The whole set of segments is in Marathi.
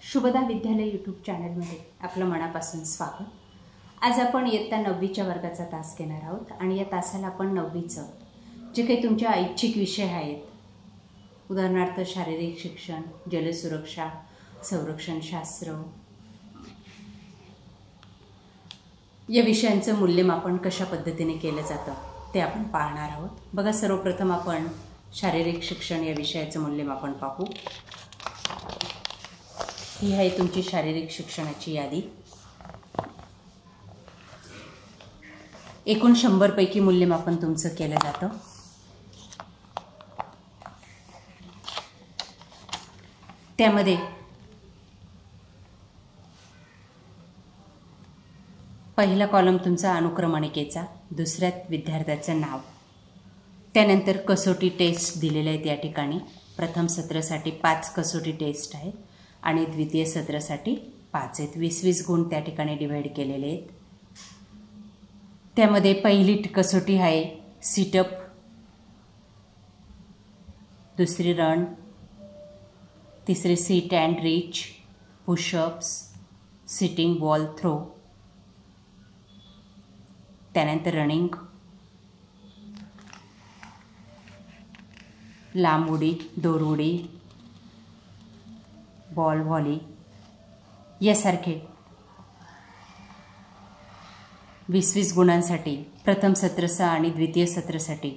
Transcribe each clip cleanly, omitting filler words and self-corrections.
शुभदा विद्यालय यूट्यूब चॅनलमध्ये आपलं मनापासून स्वागत। आज आपण इयत्ता 9वीच्या वर्गाचा तास घेणार आहोत आणि या तासाला आपण 9वीचं जे काही तुमच्या ऐच्छिक विषय आहेत, उदाहरणार्थ शारीरिक शिक्षण, जलसुरक्षा, संरक्षणशास्त्र या विषयांचं मूल्यमापन कशा पद्धतीने केलं जातं ते आपण पाहणार आहोत। बघा, सर्वप्रथम आपण शारीरिक शिक्षण या विषयाचं मूल्यमापन पाहू। ही आहे तुमची शारीरिक शिक्षणाची यादी। एकूण 100 पैकी मूल्यमापन तुमचं केलं जातं। त्यामध्ये पहिला कॉलम तुमचा अनुक्रमणिकेचा, दुसऱ्यात विद्यार्थ्याचं नाव, त्यानंतर कसोटी टेस्ट दिलेले आहेत। या ठिकाणी प्रथम सत्रासाठी 5 कसोटी टेस्ट आहेत आणि द्वितीय सत्रासाठी 5 आहेत। 20-20 गुण त्या ठिकाणी डिवाइड केलेले आहेत। त्यामध्ये पहिली कसोटी आहे सिटअप, दुसरी रन, तिसरी sit and reach, pushups, sitting ball throw, त्यानंतर रनिंग, लांब उडी, दोर उडी, बॉल व्हॉली यासारखे 20-20 गुणांसाठी प्रथम सत्राचा आणि द्वितीय सत्रासाठी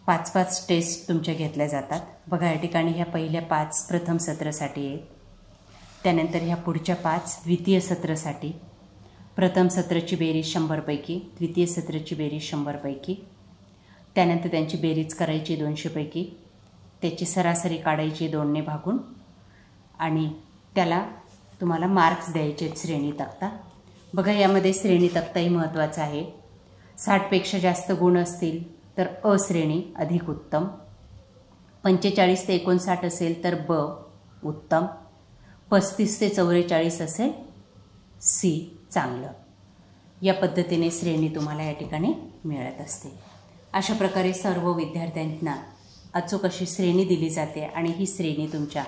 5-5 टेस्ट तुमच्या घेतल्या जातात। बघा, या ठिकाणी ह्या पहिल्या 5 प्रथम सत्रासाठी आहेत, त्यानंतर ह्या पुढच्या 5 द्वितीय सत्रासाठी। प्रथम सत्राची बेरीज 100 पैकी, द्वितीय सत्राची बेरीज 100 पैकी, त्यानंतर त्यांची बेरीज करायची 200 पैकी, त्याची सरासरी काढायची 2 ने भागून आणि त्याला तुम्हाला मार्क्स द्यायचे आहेत श्रेणी तक्ता। बघा, यामध्ये श्रेणी तक्ताही महत्त्वाचा आहे। 60 पेक्षा जास्त गुण असतील तर अ श्रेणी अधिक उत्तम, 45 ते 59 असेल तर ब उत्तम, 35 ते 44 असेल सी चांगलं। या पद्धतीने श्रेणी तुम्हाला या ठिकाणी मिळत असते। अशा प्रकारे सर्व विद्यार्थ्यांना अचूक अशी श्रेणी दिली जाते आणि ही श्रेणी तुमच्या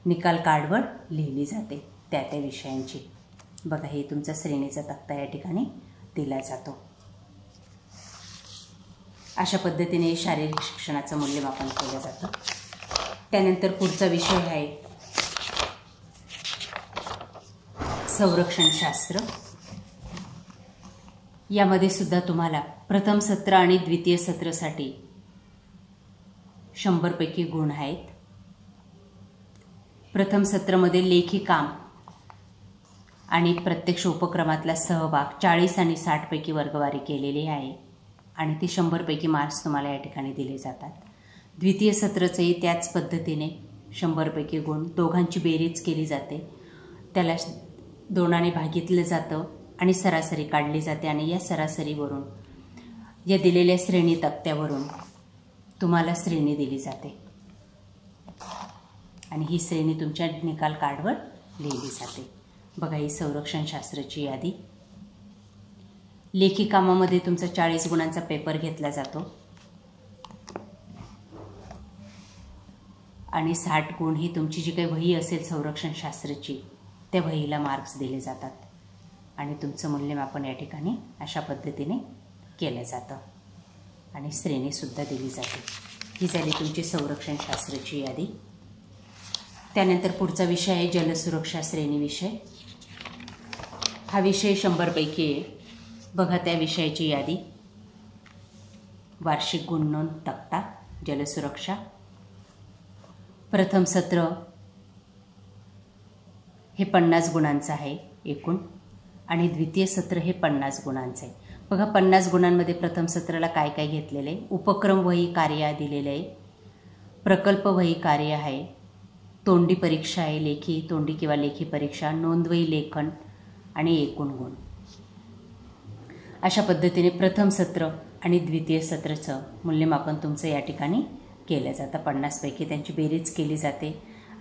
निकाल कार्डवर लिहिली जाते त्या विषयांची। बघा, हे तुमचा श्रेणीचा तक्ता या ठिकाणी दिला जातो। अशा पद्धतीने शारीरिक शिक्षणाचं मूल्यमापन केलं जातं। त्यानंतर पुढचा विषय आहे संरक्षणशास्त्र। यामध्ये सुद्धा तुम्हाला प्रथम सत्र आणि द्वितीय सत्रासाठी 100 पैकी गुण आहेत। प्रथम सत्रामध्ये लेखी काम आणि प्रत्यक्ष उपक्रमातला सहभाग 40 आणि 60 पैकी वर्गवारी केलेली आहे आणि ती 100 पैकी मार्क्स तुम्हाला या ठिकाणी दिले जातात। द्वितीय सत्राचंही त्याच पद्धतीने 100 पैकी गुण, दोघांची बेरीज केली जाते, त्याला 2 भागितलं जातं आणि सरासरी काढली जाते आणि या सरासरीवरून या दिलेल्या श्रेणी तक्त्यावरून तुम्हाला श्रेणी दिली जाते आणि ही श्रेणी तुमच्या निकाल कार्डवर लिहिली जाते। बघा, ही संरक्षणशास्त्राची यादी। लेखी कामामध्ये तुमचा 40 गुणांचा पेपर घेतला जातो आणि 60 गुण ही तुमची जी काही वही असेल संरक्षणशास्त्राची त्या वहीला मार्क्स दिले जातात आणि तुमचं मूल्यमापन या ठिकाणी अशा पद्धतीने केलं जातं आणि श्रेणीसुद्धा दिली जाते। ही झाली तुमची संरक्षणशास्त्राची यादी। त्यानंतर पुढचा विषय आहे जलसुरक्षा श्रेणी विषय। हा विषय 100 पैकी आहे। बघा, त्या विषयाची यादी, वार्षिक गुण नोंद तक्ता, जलसुरक्षा। प्रथम सत्र हे 50 गुणांचं आहे एकूण आणि द्वितीय सत्र हे 50 गुणांचं आहे। बघा, 50 गुणांमध्ये प्रथम सत्राला काय काय घेतलेलं आहे? उपक्रम वही कार्य दिलेलं आहे, प्रकल्प वही कार्य आहे, तोंडी परीक्षा आहे, लेखी, तोंडी किंवा लेखी परीक्षा, नोंदवही लेखन आणि एकूण गुण। अशा पद्धतीने प्रथम सत्र आणि द्वितीय सत्राचं मूल्यमापन तुमचं या ठिकाणी केलं जातं। 50 पैकी त्यांची बेरीज केली जाते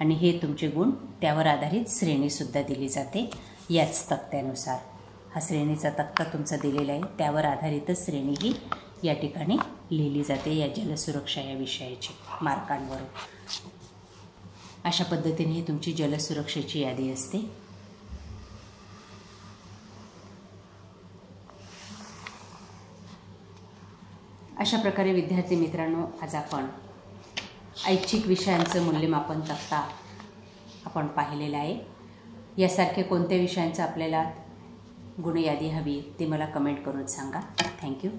आणि हे तुमचे गुण, त्यावर आधारित श्रेणीसुद्धा दिली जाते याच तक्त्यानुसार। हा श्रेणीचा तक्ता तुमचा दिलेला आहे, त्यावर आधारितच श्रेणी ही या ठिकाणी लिहिली जाते या जलसुरक्षा या विषयाची मार्कांवरून। अशा पद्धतीने ही तुमची जलसुरक्षेची यादी असते. अशा प्रकारे विद्यार्थी मित्रांनो, आज आपण ऐच्छिक विषयांचं मूल्यमापन तक्ता आपण पाहिलेला आहे. यासारखे कोणत्या विषयांचं आपल्याला गुणयादी हवी ते मला कमेंट करून सांगा. थँक्यू.